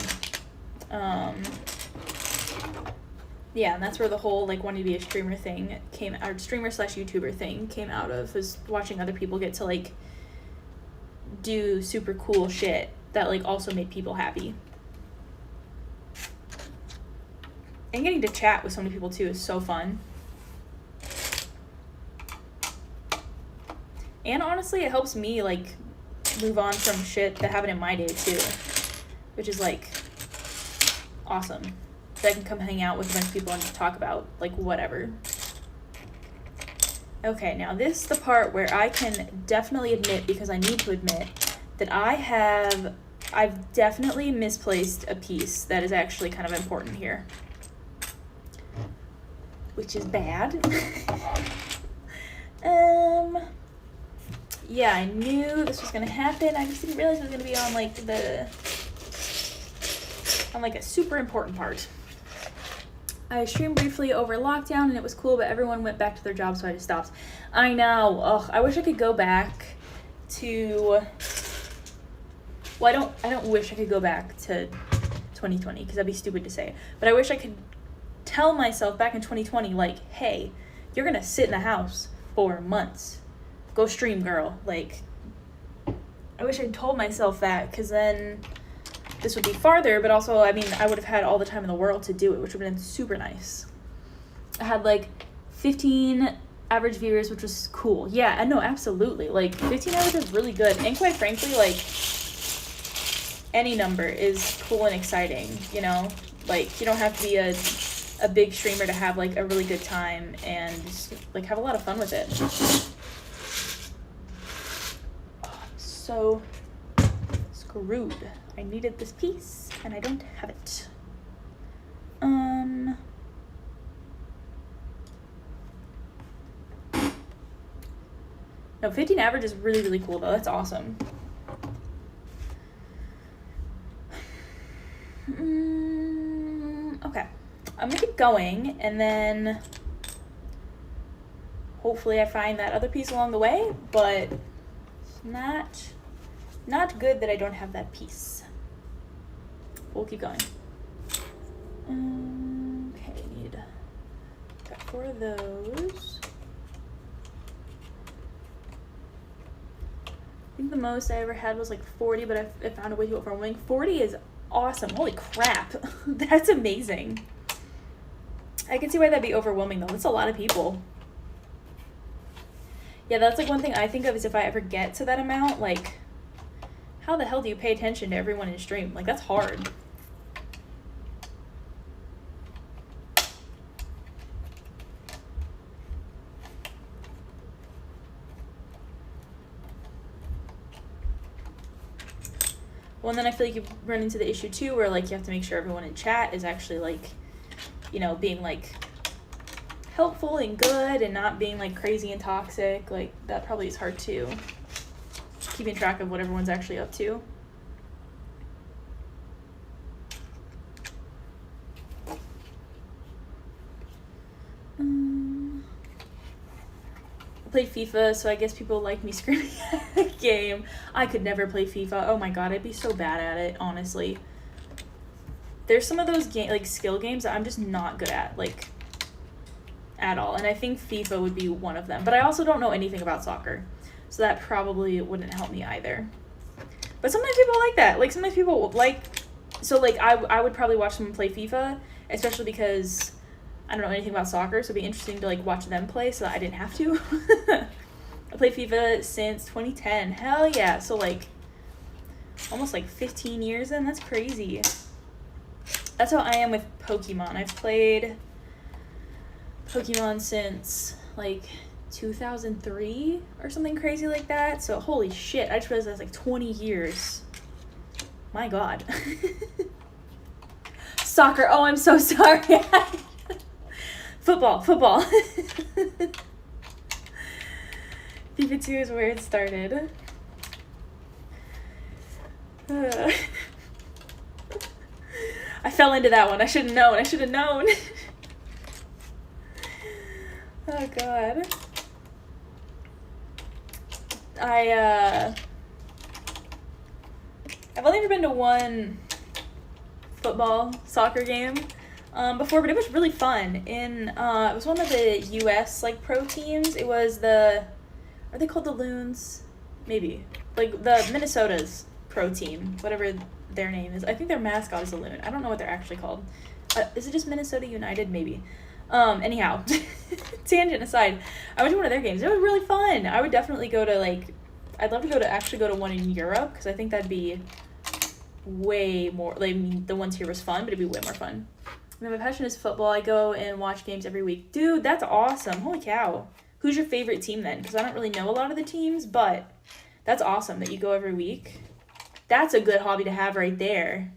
Yeah, and that's where the whole like wanting to be a streamer thing came out, streamer/YouTuber thing came out of, was watching other people get to like do super cool shit that like also made people happy. And getting to chat with so many people too is so fun. And honestly, it helps me like move on from shit that happened in my day too, which is like awesome. So I can come hang out with a bunch of people and just talk about like whatever. Okay, now this is the part where I can definitely admit, because I need to admit, that I've definitely misplaced a piece that is actually kind of important here, which is bad. Yeah, I knew this was gonna happen. I just didn't realize it was gonna be on like a super important part. I streamed briefly over lockdown and it was cool, but everyone went back to their jobs, so I just stopped. I know. Ugh, I wish I could go back to... Well, I don't wish I could go back to 2020, because that'd be stupid to say. But I wish I could tell myself back in 2020, like, hey, you're gonna sit in the house for months. Go stream, girl. Like, I wish I'd told myself that, because then this would be farther, but also, I mean, I would have had all the time in the world to do it, which would have been super nice. I had, like, 15 average viewers, which was cool. Yeah, no, absolutely. Like, 15 average is really good. And quite frankly, like, any number is cool and exciting, you know? Like, you don't have to be a big streamer to have, like, a really good time and, like, have a lot of fun with it. Oh, I'm so screwed. I needed this piece, and I don't have it. No, 15 average is really, really cool, though. That's awesome. Okay. I'm gonna keep going, and then hopefully I find that other piece along the way, but it's not good that I don't have that piece. We'll keep going. Okay, got 4 of those. I think the most I ever had was like 40, but I found a way to overwhelming. 40 is awesome. Holy crap. That's amazing. I can see why that'd be overwhelming, though. That's a lot of people. Yeah, that's like one thing I think of is if I ever get to that amount, like, how the hell do you pay attention to everyone in stream? Like, that's hard. Well, and then I feel like you run into the issue, too, where, like, you have to make sure everyone in chat is actually, like, you know, being, like, helpful and good and not being, like, crazy and toxic. Like, that probably is hard, too. Keeping track of what everyone's actually up to. Play FIFA, so I guess people like me screaming at the game. I could never play FIFA. Oh my god, I'd be so bad at it, honestly. There's some of those like skill games that I'm just not good at, like, at all. And I think FIFA would be one of them. But I also don't know anything about soccer, so that probably wouldn't help me either. But sometimes people like that. Like, sometimes people like... So, like, I would probably watch someone play FIFA, especially because I don't know anything about soccer, so it'd be interesting to, like, watch them play so that I didn't have to. I played FIFA since 2010. Hell yeah. So, like, almost, like, 15 years in. That's crazy. That's how I am with Pokemon. I've played Pokemon since, like, 2003 or something crazy like that. So, holy shit. I just realized that's, like, 20 years. My god. Soccer. Oh, I'm so sorry. Football. FIFA 2 is where it started. I fell into that one. I should have known. Oh, God. I've only ever been to one soccer game before, but it was really fun. It was one of the U.S. like pro teams. It was are they called the Loons? Maybe. Like the Minnesota's pro team, whatever their name is. I think their mascot is a loon. I don't know what they're actually called. Is it just Minnesota United? Maybe. Anyhow, tangent aside, I went to one of their games. It was really fun. I would definitely go to, like, I'd love to go to one in Europe, because I think that'd be way more, like, I mean, the ones here was fun, but it'd be way more fun. And then my passion is football. I go and watch games every week. Dude, that's awesome. Holy cow. Who's your favorite team then? Because I don't really know a lot of the teams, but that's awesome that you go every week. That's a good hobby to have right there.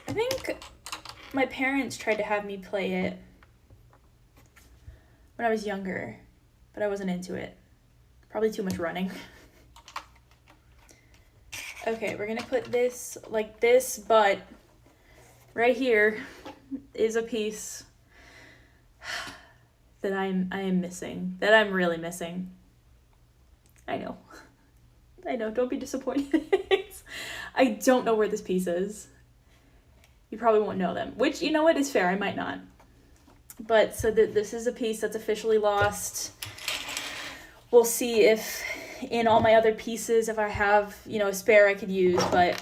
I think my parents tried to have me play it when I was younger, but I wasn't into it. Probably too much running. Okay, we're gonna put this like this, but right here is a piece that I am missing, that I'm really missing. I know, don't be disappointed. I don't know where this piece is. You probably won't know them, which, you know what, is fair, I might not. But so this is a piece that's officially lost. We'll see if in all my other pieces, if I have, you know, a spare I could use, but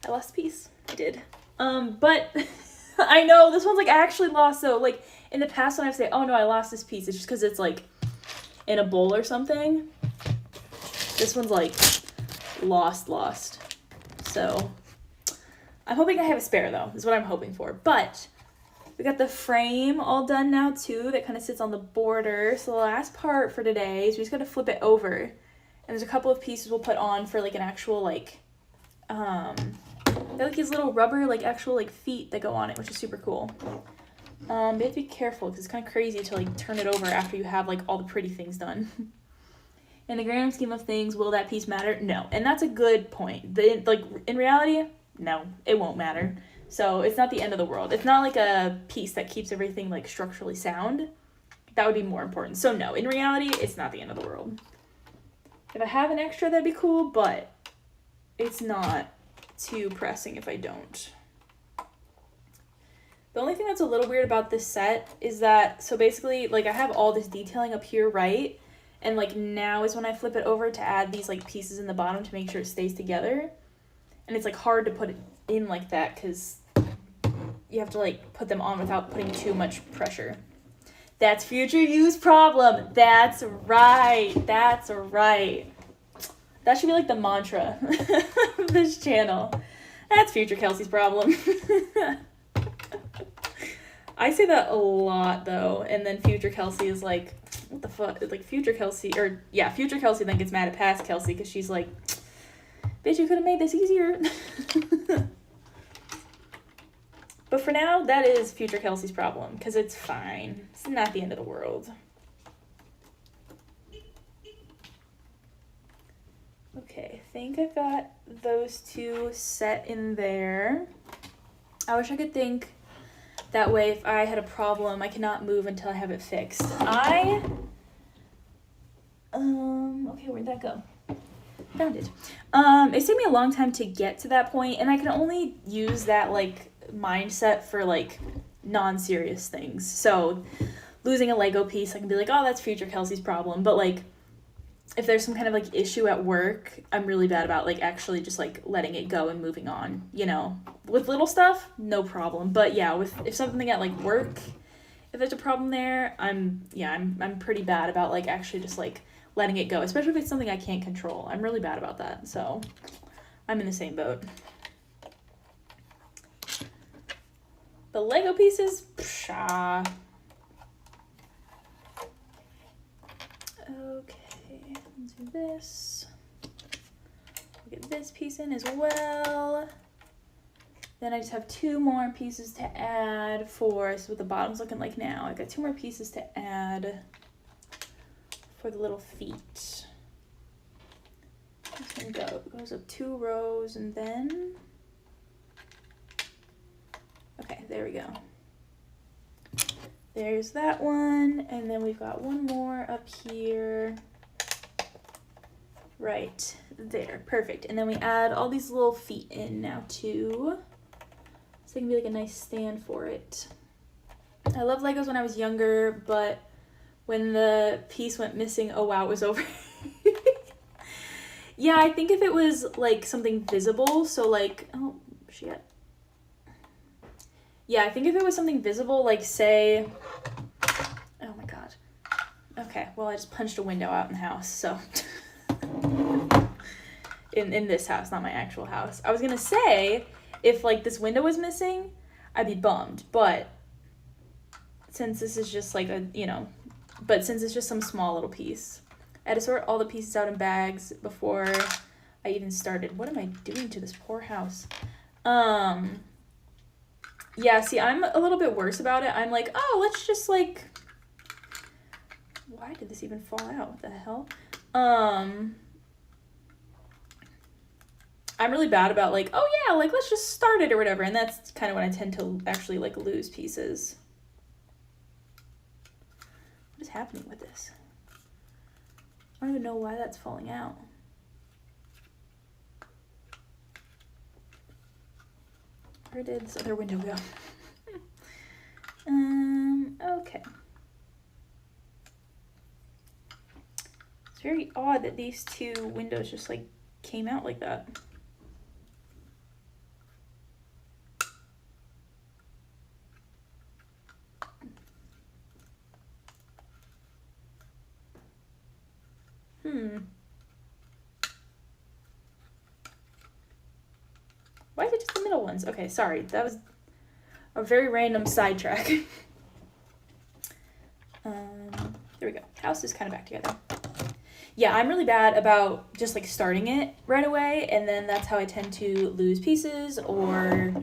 I lost a piece. I did. But I know this one's like I actually lost, so like in the past when I say, oh no, I lost this piece, it's just because it's like in a bowl or something. This one's like lost. So I'm hoping I have a spare though, is what I'm hoping for. But we got the frame all done now too, that kind of sits on the border. So the last part for today is we just got to flip it over. And there's a couple of pieces we'll put on for like an actual like, they're like these little rubber like actual like feet that go on it, which is super cool. You have to be careful because it's kind of crazy to like turn it over after you have like all the pretty things done. In the grand scheme of things, will that piece matter? No. And that's a good point. Like in reality, no, it won't matter. So it's not the end of the world. It's not like a piece that keeps everything like structurally sound. That would be more important. So no, in reality, it's not the end of the world. If I have an extra, that'd be cool, but it's not too pressing if I don't. The only thing that's a little weird about this set is that, so basically, like I have all this detailing up here, right? And like now is when I flip it over to add these like pieces in the bottom to make sure it stays together. And it's like hard to put it in like that because you have to like put them on without putting too much pressure. That's future you's problem. That's right. That's right. That should be like the mantra of this channel. That's future Kelsey's problem. I say that a lot though, and then future Kelsey is like, what the fuck? Like future Kelsey, or yeah, future Kelsey then gets mad at past Kelsey because she's like, bitch, you could have made this easier. But for now, that is future Kelsey's problem because it's fine. It's not the end of the world. Okay, I think I've got those two set in there. I wish I could think that way if I had a problem, I cannot move until I have it fixed. Okay, where'd that go? Found it. It took me a long time to get to that point, and I can only use that like mindset for like non-serious things. So losing a Lego piece, I can be like, oh, that's future Kelsey's problem. But like if there's some kind of like issue at work, I'm really bad about like actually just like letting it go and moving on, you know. With little stuff, no problem. But yeah, if something at like work, if there's a problem there, I'm pretty bad about like actually just like letting it go, especially if it's something I can't control. I'm really bad about that. So I'm in the same boat. The Lego pieces, pshaw. Okay, let's do this. We'll get this piece in as well. Then I just have two more pieces to add for, so what the bottom's looking like now. I got two more pieces to add for the little feet. This one goes up 2 rows and then, okay, there we go. There's that one, and then we've got one more up here. Right there, perfect. And then we add all these little feet in now too. So they can be like a nice stand for it. I loved Legos when I was younger, but when the piece went missing, oh wow, it was over. Yeah, I think if it was like something visible, so like, oh shit. Yeah, I think if it was something visible, like say, oh my god. Okay, well I just punched a window out in the house, so. in this house, not my actual house. I was gonna say, if like this window was missing, I'd be bummed, but since this is just like a, you know, but since it's just some small little piece, I had to sort all the pieces out in bags before I even started. What am I doing to this poor house? Yeah, see, I'm a little bit worse about it. I'm like, oh, let's just like, why did this even fall out? What the hell? I'm really bad about like, oh yeah, like let's just start it or whatever. And that's kind of when I tend to actually like lose pieces. What is happening with this? I don't even know why that's falling out. Where did this other window go? Okay. It's very odd that these two windows just like came out like that. Why is it just the middle ones? Okay, sorry. That was a very random sidetrack. There we go. House is kind of back together. Yeah, I'm really bad about just like starting it right away, and then that's how I tend to lose pieces, or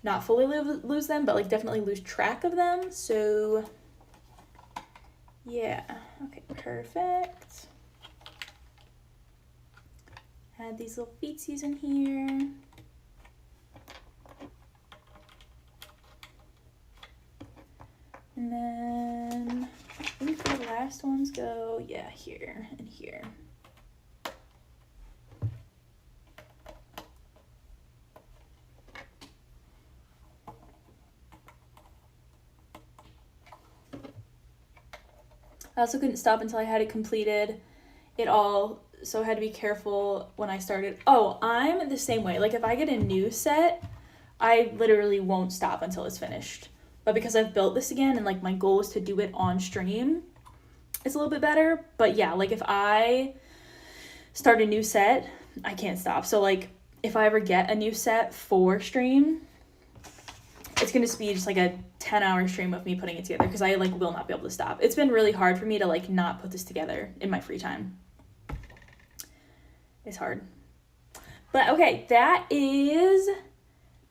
not fully lose them, but like definitely lose track of them. So yeah, okay, perfect. Add these little feetsies in here. And then I think the last ones go, yeah, here and here. I also couldn't stop until I had it completed it all, so I had to be careful when I started. Oh, I'm the same way. Like if I get a new set, I literally won't stop until it's finished. But because I've built this again and like my goal is to do it on stream, it's a little bit better. But yeah, like if I start a new set, I can't stop. So like if I ever get a new set for stream, it's going to be just like a 10-hour stream of me putting it together, because I like will not be able to stop. It's been really hard for me to like not put this together in my free time. It's hard. But okay, that is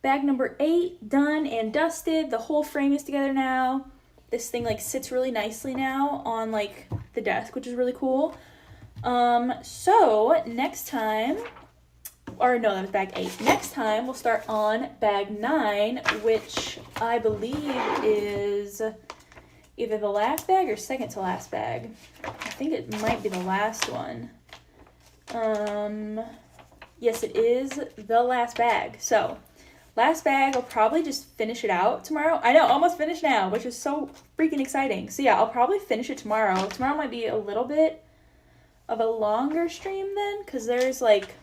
bag number 8 done and dusted. The whole frame is together now. This thing like sits really nicely now on like the desk, which is really cool. So next time, or no, that was bag 8. Next time we'll start on bag 9, which I believe is either the last bag or second to last bag. I think it might be the last one. Yes, it is the last bag. So last bag, I'll probably just finish it out tomorrow. I know, almost finished now, which is so freaking exciting. So yeah, I'll probably finish it tomorrow. Tomorrow might be a little bit of a longer stream then, because there's like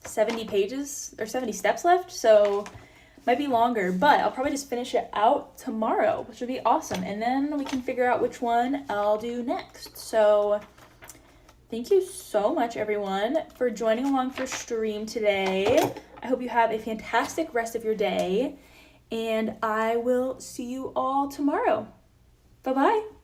70 pages or 70 steps left, so might be longer, but I'll probably just finish it out tomorrow, which would be awesome. And then we can figure out which one I'll do next. So thank you so much, everyone, for joining along for stream today. I hope you have a fantastic rest of your day, and I will see you all tomorrow. Bye-bye.